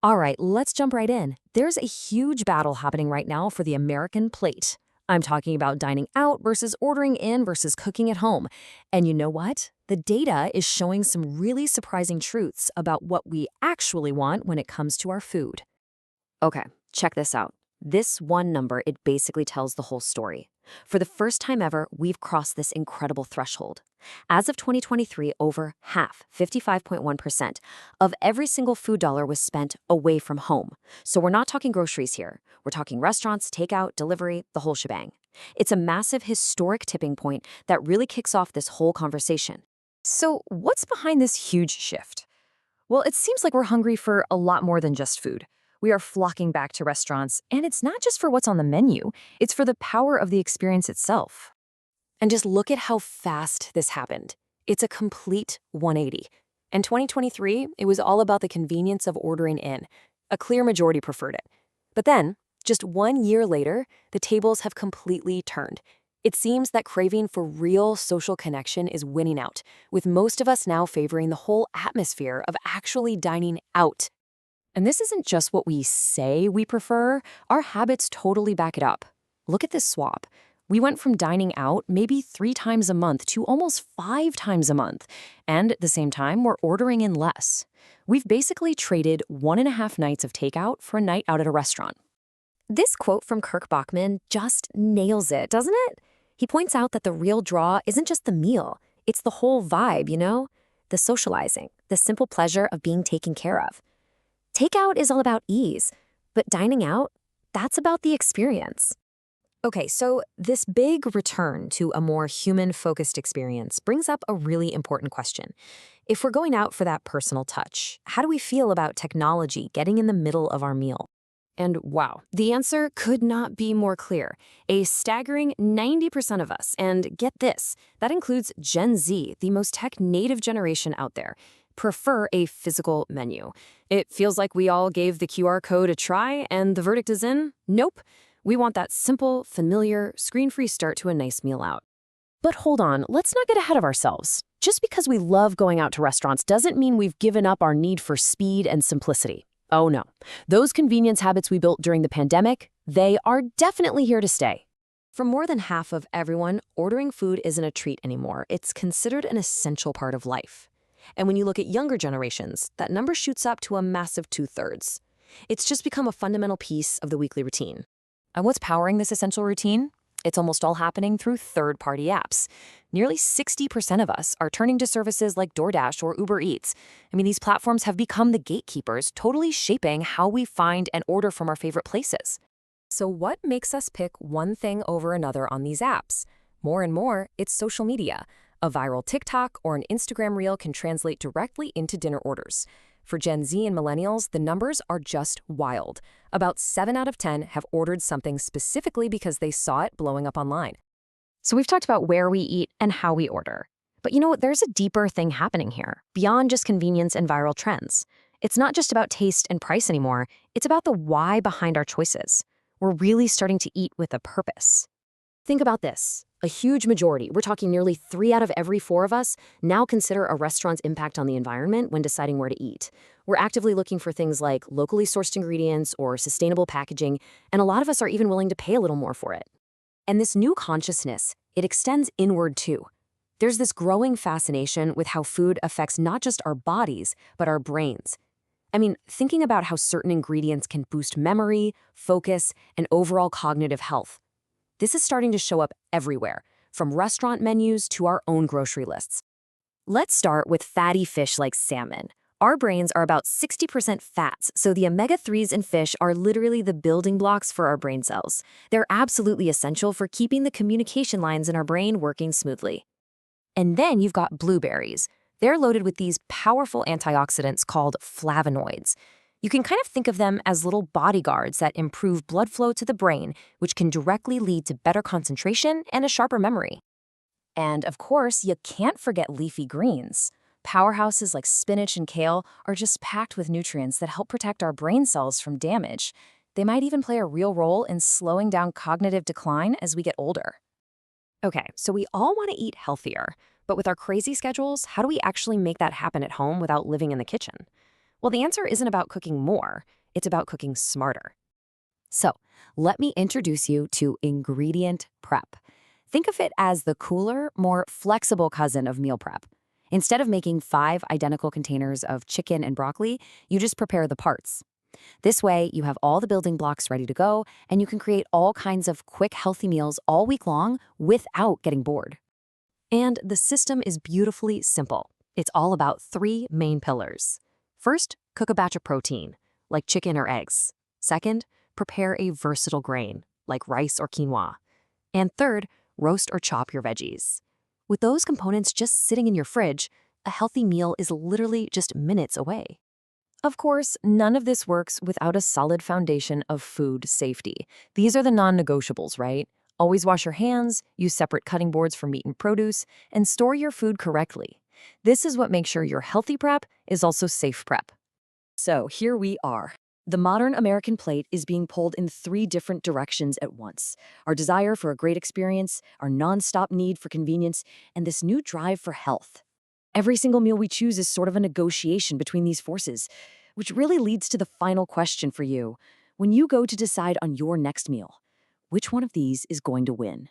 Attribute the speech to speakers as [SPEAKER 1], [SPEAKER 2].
[SPEAKER 1] All right, let's jump right in. There's a huge battle happening right now for the American plate. I'm talking about dining out versus ordering in versus cooking at home. And you know what? The data is showing some really surprising truths about what we actually want when it comes to our food. Okay, check this out. This one number, it basically tells the whole story. For the first time ever, we've crossed this incredible threshold. As of 2023, over half, 55.1%, of every single food dollar was spent away from home. So we're not talking groceries here. We're talking restaurants, takeout, delivery, the whole shebang. It's a massive historic tipping point that really kicks off this whole conversation.
[SPEAKER 2] So, what's behind this huge shift? Well, it seems like we're hungry for a lot more than just food. We are flocking back to restaurants, and it's not just for what's on the menu, it's for the power of the experience itself.
[SPEAKER 1] And just look at how fast this happened. It's a complete 180. In 2023, it was all about the convenience of ordering in. A clear majority preferred it. But then, just 1 year later, the tables have completely turned. It seems that craving for real social connection is winning out, with most of us now favoring the whole atmosphere of actually dining out. And this isn't just what we say we prefer, our habits totally back it up. Look at this swap. We went from dining out maybe 3 times a month to almost 5 times a month. And at the same time, we're ordering in less. We've basically traded 1.5 nights of takeout for a night out at a restaurant. This quote from Kirk Bachman just nails it, doesn't it? He points out that the real draw isn't just the meal, it's the whole vibe, The socializing, the simple pleasure of being taken care of. Takeout is all about ease, but dining out, that's about the experience. Okay, so this big return to a more human-focused experience brings up a really important question. If we're going out for that personal touch, how do we feel about technology getting in the middle of our meal? And wow, the answer could not be more clear. A staggering 90% of us, and get this, that includes Gen Z, the most tech-native generation out there, prefer a physical menu. It feels like we all gave the QR code a try, and the verdict is in, nope. We want that simple, familiar, screen-free start to a nice meal out. But hold on, let's not get ahead of ourselves. Just because we love going out to restaurants doesn't mean we've given up our need for speed and simplicity. Oh no. Those convenience habits we built during the pandemic, they are definitely here to stay. For more than half of everyone, ordering food isn't a treat anymore. It's considered an essential part of life. And when you look at younger generations, that number shoots up to a massive 2/3. It's just become a fundamental piece of the weekly routine. And what's powering this essential routine? It's almost all happening through third-party apps. Nearly 60% of us are turning to services like DoorDash or Uber Eats. These platforms have become the gatekeepers, totally shaping how we find and order from our favorite places. So what makes us pick one thing over another on these apps? More and more, it's social media. A viral TikTok or an Instagram reel can translate directly into dinner orders. For Gen Z and millennials, the numbers are just wild. About 7 out of 10 have ordered something specifically because they saw it blowing up online. So we've talked about where we eat and how we order. But there's a deeper thing happening here, beyond just convenience and viral trends. It's not just about taste and price anymore, it's about the why behind our choices. We're really starting to eat with a purpose. Think about this. A huge majority, we're talking nearly 3 out of every 4 of us, now consider a restaurant's impact on the environment when deciding where to eat. We're actively looking for things like locally sourced ingredients or sustainable packaging, and a lot of us are even willing to pay a little more for it. And this new consciousness, it extends inward too. There's this growing fascination with how food affects not just our bodies, but our brains. Thinking about how certain ingredients can boost memory, focus, and overall cognitive health. This is starting to show up everywhere, from restaurant menus to our own grocery lists. Let's start with fatty fish like salmon. Our brains are about 60% fats, so the omega-3s in fish are literally the building blocks for our brain cells. They're absolutely essential for keeping the communication lines in our brain working smoothly. And then you've got blueberries. They're loaded with these powerful antioxidants called flavonoids. You can kind of think of them as little bodyguards that improve blood flow to the brain, which can directly lead to better concentration and a sharper memory. And of course, you can't forget leafy greens. Powerhouses like spinach and kale are just packed with nutrients that help protect our brain cells from damage. They might even play a real role in slowing down cognitive decline as we get older. Okay, so we all want to eat healthier, but with our crazy schedules, how do we actually make that happen at home without living in the kitchen? Well, the answer isn't about cooking more, it's about cooking smarter. So, let me introduce you to ingredient prep. Think of it as the cooler, more flexible cousin of meal prep. Instead of making 5 identical containers of chicken and broccoli, you just prepare the parts. This way, you have all the building blocks ready to go, and you can create all kinds of quick, healthy meals all week long without getting bored. And the system is beautifully simple. It's all about 3 main pillars. First, cook a batch of protein, like chicken or eggs. Second, prepare a versatile grain, like rice or quinoa. And third, roast or chop your veggies. With those components just sitting in your fridge, a healthy meal is literally just minutes away. Of course, none of this works without a solid foundation of food safety. These are the non-negotiables, right? Always wash your hands, use separate cutting boards for meat and produce, and store your food correctly. This is what makes sure your healthy prep is also safe prep. So here we are. The modern American plate is being pulled in 3 different directions at once. Our desire for a great experience, our nonstop need for convenience, and this new drive for health. Every single meal we choose is sort of a negotiation between these forces, which really leads to the final question for you. When you go to decide on your next meal, which one of these is going to win?